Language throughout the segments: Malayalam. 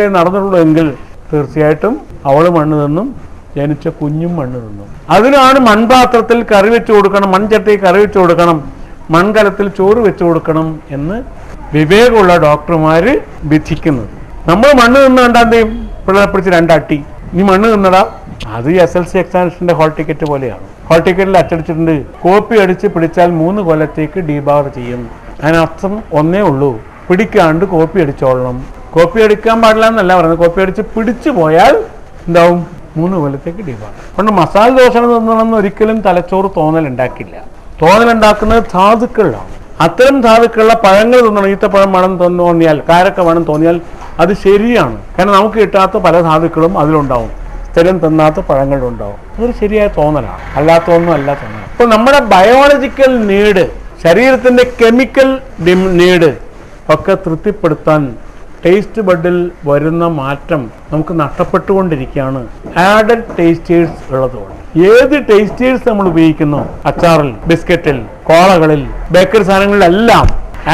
നടന്നിട്ടുള്ളൂ എങ്കിൽ തീർച്ചയായിട്ടും അവൾ മണ്ണ് തിന്നും, ജനിച്ച കുഞ്ഞും മണ്ണ് തിന്നും. അതിനാണ് മൺപാത്രത്തിൽ കറി വെച്ച് കൊടുക്കണം, മൺചട്ടി കറി വെച്ച് കൊടുക്കണം, മൺകലത്തിൽ ചോറ് വെച്ച് കൊടുക്കണം എന്ന് വിവേകമുള്ള ഡോക്ടർമാര് വിധിക്കുന്നത്. നമ്മൾ മണ്ണ് നിന്ന് കണ്ടാന്തേയും പിള്ളേരെ പിടിച്ച് രണ്ടട്ടി, നീ മണ്ണ് തിന്നടാ. അത് SLC എക്സാമിനേഷന്റെ ഹോൾ ടിക്കറ്റ് പോലെയാണ്. ഹോൾ ടിക്കറ്റിൽ അച്ചടിച്ചിട്ടുണ്ട്, കോപ്പി അടിച്ച് പിടിച്ചാൽ 3 കൊല്ലത്തേക്ക് ഡീബാർ ചെയ്യും. അതിനർത്ഥം ഒന്നേ ഉള്ളൂ, പിടിക്കാണ്ട് കോപ്പി അടിച്ചോളണം. കോപ്പി അടിക്കാൻ പാടില്ല എന്നല്ല പറയുന്നത്, കോപ്പി അടിച്ച് പിടിച്ചു പോയാൽ എന്താവും, 3 കൊല്ലത്തേക്ക് ഡീബാർ. അതുകൊണ്ട് മസാല ദോശ തിന്നണമെന്ന് ഒരിക്കലും തലച്ചോറ് തോന്നലുണ്ടാക്കില്ല. തോന്നലുണ്ടാക്കുന്നത് ധാതുക്കളിലാണ്. അത്തരം ധാതുക്കളുള്ള പഴങ്ങൾ തിന്നണം. ഈത്തപ്പഴം വേണം തോന്നിയാൽ, കാരക്ക വേണം തോന്നിയാൽ അത് ശരിയാണ്. കാരണം നമുക്ക് കിട്ടാത്ത പല ധാതുക്കളും അതിലുണ്ടാവും, സ്ഥിരം തിന്നാത്ത പഴങ്ങളിലുണ്ടാവും. അതൊരു ശരിയായ തോന്നലാണ്, അല്ലാത്തൊന്നും അല്ല തോന്നൽ. അപ്പോൾ നമ്മുടെ ബയോളജിക്കൽ നീഡ്, ശരീരത്തിന്റെ കെമിക്കൽ നീഡ് ഒക്കെ തൃപ്തിപ്പെടുത്താൻ ടേസ്റ്റ് ബഡിൽ വരുന്ന മാറ്റം നമുക്ക് നഷ്ടപ്പെട്ടുകൊണ്ടിരിക്കുകയാണ്. ആഡഡ് ടേസ്റ്റേഴ്സ് ഉള്ളതുകൊണ്ട് ഏത് ടേസ്റ്റേഴ്സ് നമ്മൾ ഉപയോഗിക്കുന്നു, അച്ചാറിൽ, ബിസ്ക്കറ്റിൽ, കോളകളിൽ, ബേക്കറി സാധനങ്ങളിലെല്ലാം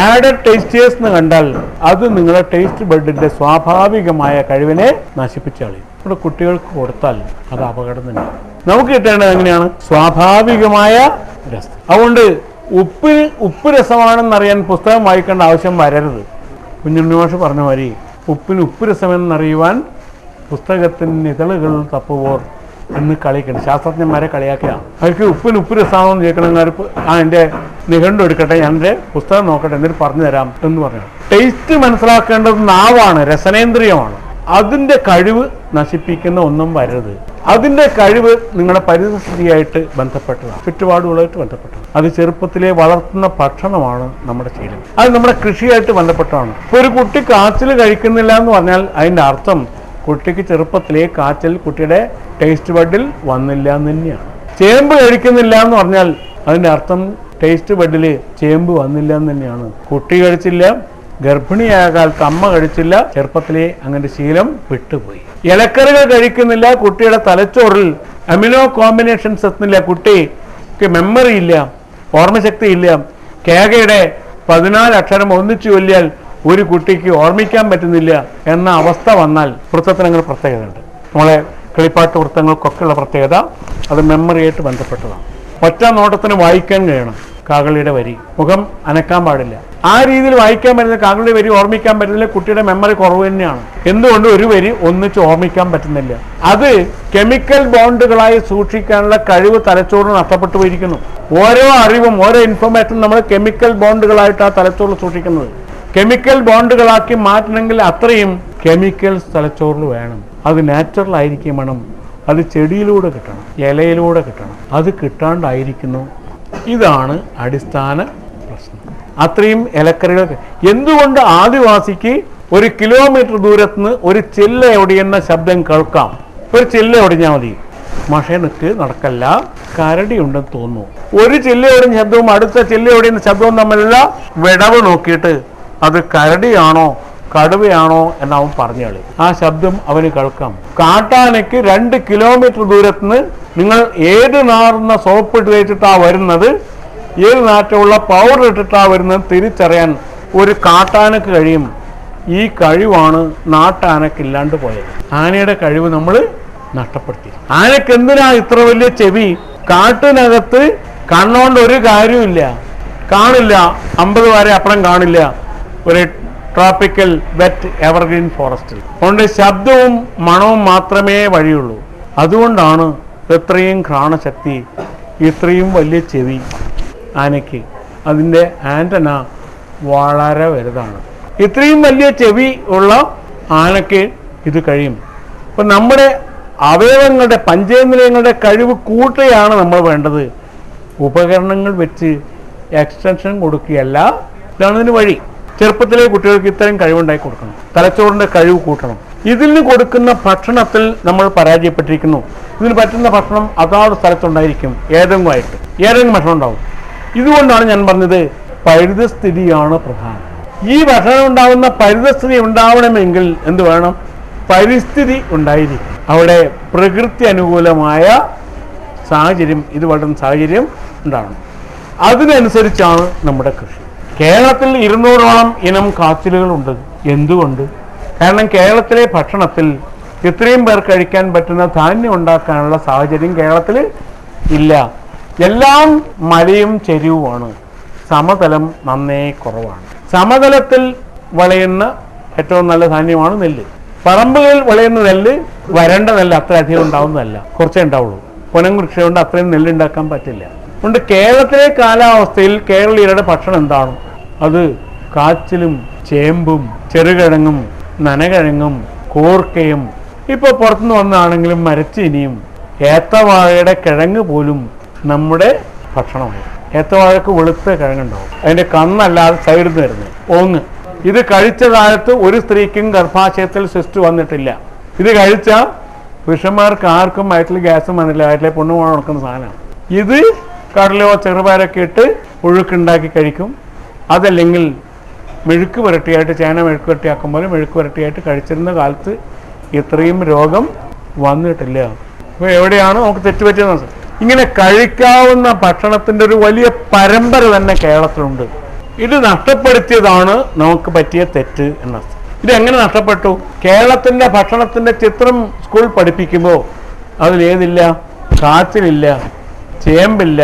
ആഡഡ് ടേസ്റ്റേഴ്സ് എന്ന് കണ്ടാൽ അത് നിങ്ങളുടെ ടേസ്റ്റ് ബഡിന്റെ സ്വാഭാവികമായ കഴിവിനെ നശിപ്പിച്ചു കളയും. നമ്മുടെ കുട്ടികൾക്ക് കൊടുത്താൽ അത് അപകടം തന്നെ. നമുക്ക് കിട്ടേണ്ടത് എങ്ങനെയാണ്, സ്വാഭാവികമായ രസം. അതുകൊണ്ട് ഉപ്പ് രസമാണെന്നറിയാൻ പുസ്തകം വായിക്കേണ്ട ആവശ്യം വരരുത്. കുഞ്ഞുണ്ണി മാഷ് പറഞ്ഞ മാതിരി ഉപ്പിന് ഉപ്പ് രസമെന്നറിയുവാൻ പുസ്തകത്തിന് ഇതളുകൾ തപ്പുവോർ എന്ന് കളിക്കണം. ശാസ്ത്രജ്ഞന്മാരെ കളിയാക്കുക. അവർക്ക് ഉപ്പിന് ഉപ്പ് രസമാണെന്ന് ചോദിക്കണമെങ്കിൽ എൻ്റെ നിഘണ്ടു എടുക്കട്ടെ, ഞാൻ എൻ്റെ പുസ്തകം നോക്കട്ടെ, എന്നിട്ട് പറഞ്ഞു തരാം എന്ന് പറഞ്ഞു. ടേസ്റ്റ് മനസ്സിലാക്കേണ്ടത് നാവാണ്, രസനേന്ദ്രിയമാണ്. അതിൻ്റെ കഴിവ് നശിപ്പിക്കുന്ന ഒന്നും വരരുത്. അതിൻ്റെ കഴിവ് നിങ്ങളുടെ പരിസ്ഥിതിയായിട്ട് ബന്ധപ്പെട്ടതാണ്, ചുറ്റുപാടുകളായിട്ട് ബന്ധപ്പെട്ടതാണ്. അത് ചെറുപ്പത്തിലെ വളർത്തുന്ന ഭക്ഷണമാണ് നമ്മുടെ ശീലം. അത് നമ്മുടെ കൃഷിയായിട്ട് ബന്ധപ്പെട്ടതാണ്. ഇപ്പോൾ ഒരു കുട്ടി കാച്ചിൽ കഴിക്കുന്നില്ല എന്ന് പറഞ്ഞാൽ അതിൻ്റെ അർത്ഥം കുട്ടിക്ക് ചെറുപ്പത്തിലെ കാച്ചിൽ കുട്ടിയുടെ ടേസ്റ്റ് ബഡിൽ വന്നില്ല എന്ന് തന്നെയാണ്. ചേമ്പ് കഴിക്കുന്നില്ല എന്ന് പറഞ്ഞാൽ അതിൻ്റെ അർത്ഥം ടേസ്റ്റ് ബഡിൽ ചേമ്പ് വന്നില്ല എന്ന് തന്നെയാണ്. കുട്ടി കഴിച്ചില്ല, ഗർഭിണിയായ കാലത്ത് അമ്മ കഴിച്ചില്ല, ചെറുപ്പത്തിലെ അങ്ങനെ ശീലം വിട്ടുപോയി. ഇലക്കറികൾ കഴിക്കുന്നില്ല, കുട്ടിയുടെ തലച്ചോറിൽ അമിനോ കോമ്പിനേഷൻസ് എത്തുന്നില്ല, കുട്ടിക്ക് മെമ്മറി ഇല്ല, ഓർമ്മശക്തി ഇല്ല. കേകയുടെ 14 അക്ഷരം ഒന്നിച്ചു ചൊല്ലിയാൽ ഒരു കുട്ടിക്ക് ഓർമ്മിക്കാൻ പറ്റുന്നില്ല എന്ന അവസ്ഥ വന്നാൽ വൃത്തത്തിന് അങ്ങനെ പ്രത്യേകതയുണ്ട്. നമ്മളെ കളിപ്പാട്ട് വൃത്തങ്ങൾക്കൊക്കെ ഉള്ള പ്രത്യേകത അത് മെമ്മറിയായിട്ട് ബന്ധപ്പെട്ടതാണ്. ഒറ്റ നോട്ടത്തിന് വായിക്കാൻ കഴിയണം. കാകളിയുടെ വരി മുഖം അനക്കാൻ പാടില്ല. ആ രീതിയിൽ വായിക്കാൻ പറ്റുന്ന കാകളിയുടെ വരി ഓർമ്മിക്കാൻ പറ്റുന്നില്ല, കുട്ടിയുടെ മെമ്മറി കുറവ് തന്നെയാണ്. എന്തുകൊണ്ട് ഒരു വരി ഒന്നിച്ച് ഓർമ്മിക്കാൻ പറ്റുന്നില്ല? അത് കെമിക്കൽ ബോണ്ടുകളായി സൂക്ഷിക്കാനുള്ള കഴിവ് തലച്ചോറിന് നഷ്ടപ്പെട്ടു പോയിരിക്കുന്നു. ഓരോ അറിവും ഓരോ ഇൻഫർമേഷനും നമ്മൾ കെമിക്കൽ ബോണ്ടുകളായിട്ടാണ് തലച്ചോറിൽ സൂക്ഷിക്കുന്നത്. കെമിക്കൽ ബോണ്ടുകളാക്കി മാറ്റണമെങ്കിൽ അത്രയും കെമിക്കൽസ് തലച്ചോറിൽ വേണം. അത് നാച്ചുറൽ ആയിരിക്കും വേണം, അത് ചെടിയിലൂടെ കിട്ടണം, ഇലയിലൂടെ കിട്ടണം. അത് കിട്ടാണ്ടായിരിക്കുന്നു. ഇതാണ് അടിസ്ഥാന പ്രശ്നം. അത്രയും ഇലക്കറികൾ എന്തുകൊണ്ട് ആദിവാസിക്ക് 1 കിലോമീറ്റർ ദൂരത്തുനിന്ന് ഒരു ചില്ല ഒടിയുന്ന ശബ്ദം കേൾക്കാം? ഒരു ചില്ല ഒടിഞ്ഞാൽ മതി. മഷേനക്ക് നടക്കല്ല, കരടി ഉണ്ടെന്ന് തോന്നുന്നു. ഒരു ചില്ല ഒടിഞ്ഞ ശബ്ദവും അടുത്ത ചില്ല ഒടിയുന്ന ശബ്ദവും തമ്മിലുള്ള വിടവ് നോക്കിയിട്ട് അത് കരടിയാണോ കടുവയാണോ എന്നവൻ പറഞ്ഞാളി. ആ ശബ്ദം അവന് കേൾക്കാം. കാട്ടാനയ്ക്ക് 2 കിലോമീറ്റർ ദൂരത്തുനിന്ന് നിങ്ങൾ ഏത് നാറുന്ന സോപ്പ് ഇട്ട് തേച്ചിട്ടാ വരുന്നത്, ഏത് നാറ്റമുള്ള പൗഡർ ഇട്ടിട്ടാ വരുന്നത് തിരിച്ചറിയാൻ ഒരു കാട്ടാനക്ക് കഴിയും. ഈ കഴിവാണ് നാട്ടാനക്കില്ലാണ്ട് പോയത്. ആനയുടെ കഴിവ് നമ്മൾ നഷ്ടപ്പെടുത്തി. ആനക്ക് എന്തിനാ ഇത്ര വലിയ ചെവി? കാട്ടിനകത്ത് കണ്ണുകൊണ്ട് ഒരു കാര്യമില്ല, കാണില്ല. 50 വരെ അപ്പുറം കാണില്ല ഒരു ട്രോപ്പിക്കൽ വെറ്റ് എവർഗ്രീൻ ഫോറസ്റ്റിൽ. അതുകൊണ്ട് ശബ്ദവും മണവും മാത്രമേ വഴിയുള്ളൂ. അതുകൊണ്ടാണ് ഇത്രയും ഘ്രാണശക്തി, ഇത്രയും വലിയ ചെവി ആനയ്ക്ക്. അതിൻ്റെ ആൻറ്റന വളരെ വലുതാണ്. ഇത്രയും വലിയ ചെവി ഉള്ള ആനയ്ക്ക് ഇത് കഴിയും. അപ്പം നമ്മുടെ അവയവങ്ങളുടെ പഞ്ചേന്ദ്രിയങ്ങളുടെ കഴിവ് കൂട്ടുകയാണ് നമ്മൾ വേണ്ടത്. ഉപകരണങ്ങൾ വെച്ച് എക്സ്റ്റൻഷൻ കൊടുക്കുകയല്ല. ഇതാണ് ഇതിന് വഴി. ചെറുപ്പത്തിലെ കുട്ടികൾക്ക് ഇത്തരം കഴിവുണ്ടാക്കി കൊടുക്കണം. തലച്ചോറിൻ്റെ കഴിവ് കൂട്ടണം. ഇതിന് കൊടുക്കുന്ന ഭക്ഷണത്തിൽ നമ്മൾ പരാജയപ്പെട്ടിരിക്കുന്നു. ഇതിന് പറ്റുന്ന ഭക്ഷണം അതാത് സ്ഥലത്തുണ്ടായിരിക്കും, ഏതെങ്കിലും ഭക്ഷണം ഉണ്ടാവും. ഇതുകൊണ്ടാണ് ഞാൻ പറഞ്ഞത് പരിതസ്ഥിതിയാണ് പ്രധാനം. ഈ ഭക്ഷണം ഉണ്ടാകുന്ന പരിതസ്ഥിതി ഉണ്ടാവണമെങ്കിൽ എന്ത് വേണം? പരിസ്ഥിതി ഉണ്ടായിരിക്കും. അവിടെ പ്രകൃതി അനുകൂലമായ സാഹചര്യം, ഇത് വളരുന്ന സാഹചര്യം ഉണ്ടാവണം. അതിനനുസരിച്ചാണ് നമ്മുടെ കൃഷി. കേരളത്തിൽ 200ഓളം ഇനം കാച്ചിലുകളുണ്ട്. എന്തുകൊണ്ട്? കാരണം കേരളത്തിലെ ഭക്ഷണത്തിൽ ഇത്രയും പേർ കഴിക്കാൻ പറ്റുന്ന ധാന്യം ഉണ്ടാക്കാനുള്ള സാഹചര്യം കേരളത്തിൽ ഇല്ല. എല്ലാം മലയും ചെരിവുമാണ്, സമതലം നന്നേ കുറവാണ്. സമതലത്തിൽ വിളയുന്ന ഏറ്റവും നല്ല ധാന്യമാണ് നെല്ല്. പറമ്പുകളിൽ വിളയുന്ന നെല്ല് വരണ്ട നെല്ല് അത്ര അധികം ഉണ്ടാവുന്നതല്ല, കുറച്ചേ ഉണ്ടാവുള്ളൂ. പുനം കൃഷി കൊണ്ട് അത്രയും നെല്ല് ഉണ്ടാക്കാൻ പറ്റില്ല. അതുകൊണ്ട് കേരളത്തിലെ കാലാവസ്ഥയിൽ കേരളീയരുടെ ഭക്ഷണം എന്താണ്? അത് കാച്ചിലും ചേമ്പും ചെറുകിഴങ്ങും നനകിഴങ്ങും കൂർക്കയും, ഇപ്പോൾ പുറത്തുനിന്ന് വന്നാണെങ്കിലും മരച്ചീനിയും ഏത്തവാഴയുടെ കിഴങ്ങ് പോലും നമ്മുടെ ഭക്ഷണമാണ്. ഏത്തവാഴക്ക് വെളുത്ത കിഴങ്ങുണ്ടാവും, അതിൻ്റെ കന്നല്ലാതെ സൈഡിൽ നിന്ന് വരുന്നത് ഓങ്ങ്. ഇത് കഴിച്ച കാലത്ത് ഒരു സ്ത്രീക്കും ഗർഭാശയത്തിൽ സിസ്റ്റ് വന്നിട്ടില്ല. ഇത് കഴിച്ച പുരുഷന്മാർക്ക് ആർക്കും വയറ്റിൽ ഗ്യാസും വന്നില്ല, വയറ്റിലെ പൊണ്ണുമാണ് നടക്കുന്ന സാധനമാണ്. ഇത് കടലോ ചെറുപയറൊക്കെ ഇട്ട് ഒഴുക്കുണ്ടാക്കി കഴിക്കും. അതല്ലെങ്കിൽ മെഴുക്ക് പുരട്ടിയായിട്ട്, ചേന മെഴുക്ക് പുരട്ടിയാക്കുമ്പോൾ മെഴുക്ക് പുരട്ടിയായിട്ട് കഴിച്ചിരുന്ന കാലത്ത് ഇത്രയും രോഗം വന്നിട്ടില്ല. അപ്പോൾ എവിടെയാണ് നമുക്ക് തെറ്റുപറ്റിയത്? ഇങ്ങനെ കഴിക്കാവുന്ന ഭക്ഷണത്തിൻ്റെ ഒരു വലിയ പരമ്പര തന്നെ കേരളത്തിലുണ്ട്. ഇത് നഷ്ടപ്പെടുത്തിയതാണ് നമുക്ക് പറ്റിയ തെറ്റ് എന്നർത്ഥം. ഇതെങ്ങനെ നഷ്ടപ്പെട്ടു? കേരളത്തിൻ്റെ ഭക്ഷണത്തിൻ്റെ ചിത്രം സ്കൂൾ പഠിപ്പിക്കുമ്പോൾ അതിലേതില്ല? കാച്ചിലില്ല, ചേമ്പില്ല,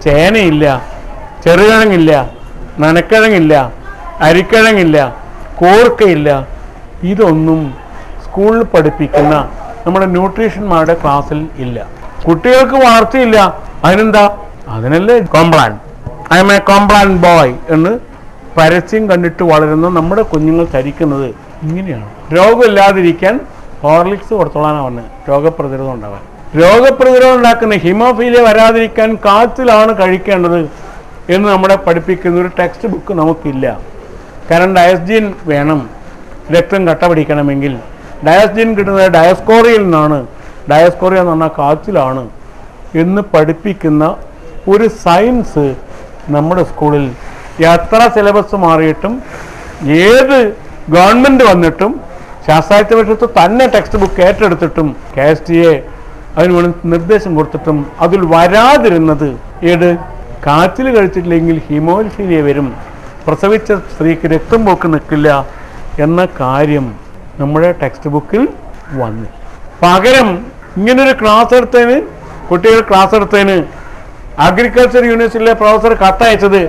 ചേനയില്ല, ചെറുകിഴങ്ങില്ല, നനക്കിഴങ്ങില്ല, അരിക്കിഴങ്ങില്ല, കൂർക്കയില്ല. ഇതൊന്നും സ്കൂളിൽ പഠിപ്പിക്കുന്ന നമ്മുടെ ന്യൂട്രീഷന്മാരുടെ ക്ലാസ്സിൽ ഇല്ല. കുട്ടികൾക്ക് വളർച്ചയില്ല. അതിനെന്താ? അതിനല്ലേ Complan, I M A Complan boy എന്ന് പരസ്യം കണ്ടിട്ട് വളരുന്ന നമ്മുടെ കുഞ്ഞുങ്ങൾ ധരിക്കുന്നത് ഇങ്ങനെയാണ്. രോഗമില്ലാതിരിക്കാൻ ഹോർലിക്സ് കൊടുത്തോളാനാണ് പറഞ്ഞത്, രോഗപ്രതിരോധം ഉണ്ടാവാൻ. രോഗപ്രതിരോധം ഉണ്ടാക്കുന്ന ഹിമോഫീലിയ വരാതിരിക്കാൻ കാച്ചിലാണ് കഴിക്കേണ്ടത് എന്ന് നമ്മളെ പഠിപ്പിക്കുന്ന ഒരു ടെക്സ്റ്റ് ബുക്ക് നമുക്കില്ല. കാരണം ഡയസ്ജീൻ വേണം രക്തം കട്ട പിടിക്കണമെങ്കിൽ. ഡയസ്ജീൻ കിട്ടുന്നത് ഡയസ്കോറിയയിൽ നിന്നാണ്. ഡയസ്കോറിയ എന്ന് പറഞ്ഞാൽ കാച്ചിലാണ് എന്ന് പഠിപ്പിക്കുന്ന ഒരു സയൻസ് നമ്മുടെ സ്കൂളിൽ എത്ര സിലബസ് മാറിയിട്ടും ഏത് ഗവൺമെൻറ് വന്നിട്ടും ശാസ്ത്രാർത്ഥ പക്ഷത്ത് തന്നെ ടെക്സ്റ്റ് ബുക്ക് ഏറ്റെടുത്തിട്ടും KSTA അതിന് വേണ്ടി നിർദ്ദേശം കൊടുത്തിട്ടും അതിൽ വരാതിരുന്നത് ഏത്? കാച്ചിൽ കഴിച്ചിട്ടില്ലെങ്കിൽ ഹിമോഫീലിയ വരും, പ്രസവിച്ച സ്ത്രീക്ക് രക്തം പോക്ക് നിൽക്കില്ല എന്ന കാര്യം നമ്മുടെ ടെക്സ്റ്റ് ബുക്കിൽ വന്നു. പകരം ഇങ്ങനൊരു ക്ലാസ് എടുത്തതിന്, കുട്ടികൾ ക്ലാസ് എടുത്തതിന് അഗ്രികൾച്ചർ യൂണിവേഴ്സിറ്റിയിലെ പ്രൊഫസർ കത്തയച്ചത്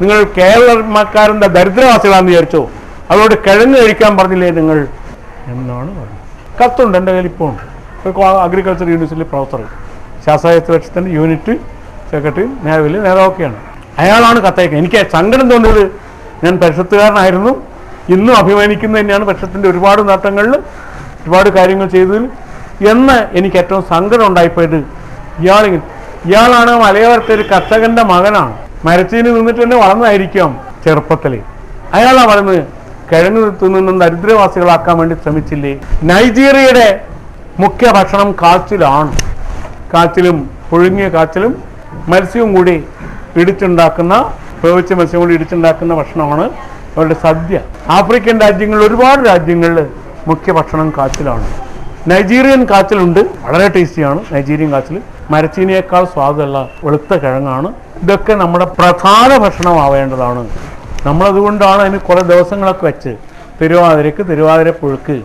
നിങ്ങൾ കേരളക്കാരൻ്റെ ദരിദ്രവാസികളാണെന്ന് വിചാരിച്ചോ? അതുകൊണ്ട് കിഴങ്ങ് കഴിക്കാൻ പറഞ്ഞില്ലേ നിങ്ങൾ എന്നാണ് പറഞ്ഞത്. കത്തുണ്ട്, എൻ്റെ കയ്യിൽ ഇപ്പോൾ ഉണ്ട്. അഗ്രികൾച്ചർ യൂണിവേഴ്സിറ്റിയിലെ പ്രൊഫസർ, ശാസ്ത്രപക്ഷത്തിൻ്റെ യൂണിറ്റ് സെക്രട്ടറി, നിലവിൽ നേതാവൊക്കെയാണ്. അയാളാണ് കത്തയക്കുന്നത്. എനിക്ക് സങ്കടം തോന്നിയത്, ഞാൻ പരിഷത്തുകാരനായിരുന്നു, ഇന്നും അഭിമാനിക്കുന്നത് തന്നെയാണ് പരിഷത്തിൻ്റെ ഒരുപാട് നേട്ടങ്ങളിൽ, ഒരുപാട് കാര്യങ്ങൾ ചെയ്തതിൽ. എന്ന് എനിക്ക് ഏറ്റവും സങ്കടം ഉണ്ടായിപ്പോയത് ഇയാളാണ് മലയോരത്തെ ഒരു കർഷകന്റെ മകനാണ്, മരച്ചീനി നിന്നിട്ട് തന്നെ വളർന്നതായിരിക്കാം ചെറുപ്പത്തിൽ. അയാളാണ് വളർന്ന് കിഴങ്ങ് തിന്നുന്ന ദരിദ്രവാസികളാക്കാൻ വേണ്ടി ശ്രമിച്ചില്ലേ? നൈജീരിയയുടെ മുഖ്യ ഭക്ഷണം കാച്ചിലാണ്. കാച്ചിലും പുഴുങ്ങിയ കാച്ചിലും മത്സ്യവും കൂടി ഇടിച്ചുണ്ടാക്കുന്ന, വേവിച്ച മത്സ്യം കൂടി ഇടിച്ചുണ്ടാക്കുന്ന ഭക്ഷണമാണ് അവരുടെ സദ്യ. ആഫ്രിക്കൻ രാജ്യങ്ങളിൽ, ഒരുപാട് രാജ്യങ്ങളിൽ മുഖ്യ ഭക്ഷണം കാച്ചിലാണ്. നൈജീരിയൻ കാച്ചിലുണ്ട്, വളരെ ടേസ്റ്റിയാണ് നൈജീരിയൻ കാച്ചിൽ. മരച്ചീനിയേക്കാൾ സ്വാദുള്ള വെളുത്ത കിഴങ്ങാണ്. ഇതൊക്കെ നമ്മുടെ പ്രധാന ഭക്ഷണമാവേണ്ടതാണ്. നമ്മളതുകൊണ്ടാണ് അതിന് കുറേ ദിവസങ്ങളൊക്കെ വെച്ച്, തിരുവാതിരയ്ക്ക് തിരുവാതിര പുഴുക്ക്,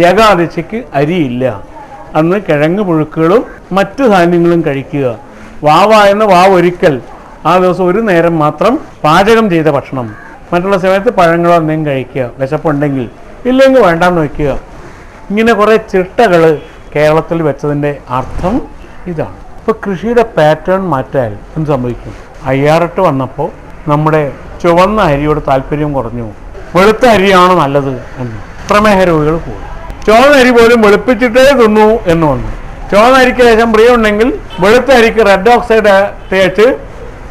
ഏകാദശിക്ക് അരിയില്ല, അന്ന് കിഴങ്ങ് പുഴുക്കുകളും മറ്റു ധാന്യങ്ങളും കഴിക്കുക. വാവായെന്ന് വാവൊരിക്കൽ, ആ ദിവസം ഒരു നേരം മാത്രം പാചകം ചെയ്ത ഭക്ഷണം, മറ്റുള്ള സമയത്ത് പഴങ്ങളോ എന്തെങ്കിലും കഴിക്കുക, വിശപ്പുണ്ടെങ്കിൽ. ഇല്ലെങ്കിൽ വേണ്ടാന്ന് വയ്ക്കുക. ഇങ്ങനെ കുറേ ചിട്ടകൾ കേരളത്തിൽ വെച്ചതിൻ്റെ അർത്ഥം ഇതാണ്. ഇപ്പോൾ കൃഷിയുടെ പാറ്റേൺ മാറ്റാൽ എന്ത് സംഭവിക്കും? IR8 വന്നപ്പോൾ നമ്മുടെ ചുവന്ന അരിയോട് താല്പര്യം കുറഞ്ഞു, വെളുത്ത അരിയാണ് നല്ലത് എന്ന് പ്രമേഹ രോഗികൾ കൂടും. ചുവന്ന അരി പോലും വെളുപ്പിച്ചിട്ടേ തിന്നു എന്ന് വന്നു. ചുവന്ന അരിക്ക് ശേഷം പ്രിയമുണ്ടെങ്കിൽ വെളുത്ത അരിക്ക് റെഡ് ഓക്സൈഡ് തേച്ച്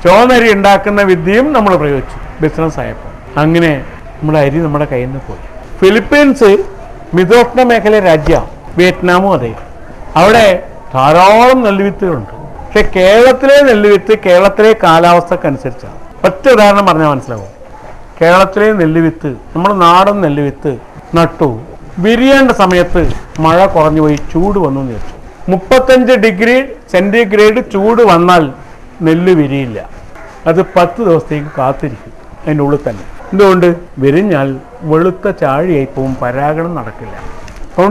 ചുവന്ന അരി ഉണ്ടാക്കുന്ന വിദ്യയും നമ്മൾ പ്രയോഗിച്ചു ബിസിനസ് ആയപ്പോൾ. അങ്ങനെ നമ്മുടെ അരി നമ്മുടെ കയ്യിൽ നിന്ന് പോയി. ഫിലിപ്പീൻസ് മിതോഷ്ണ മേഖല രാജ്യമാണ്, വിയറ്റ്നാമും അതെ. അവിടെ ധാരാളം നെല്ലുവിത്തുകളുണ്ട്. പക്ഷെ കേരളത്തിലെ നെല്ലുവിത്ത് കേരളത്തിലെ കാലാവസ്ഥക്കനുസരിച്ചാണ്. ഒറ്റ ഉദാഹരണം പറഞ്ഞാൽ മനസ്സിലാവും. കേരളത്തിലെ നെല്ലുവിത്ത്, നമ്മുടെ നാടൻ നെല്ലുവിത്ത് നട്ടു, വിരിയേണ്ട സമയത്ത് മഴ കുറഞ്ഞു പോയി, ചൂട് വന്നു എന്ന് വെച്ചു. 35 ഡിഗ്രി സെൻറ്റിഗ്രേഡ് ചൂട് വന്നാൽ നെല്ല് വിരിയില്ല. അത് 10 ദിവസത്തേക്ക് കാത്തിരിക്കും അതിൻ്റെ ഉള്ളിൽ തന്നെ. എന്തുകൊണ്ട്? വിരിഞ്ഞാൽ വെളുത്ത ചാഴിയായി പോവും, പരാഗണം നടക്കില്ല.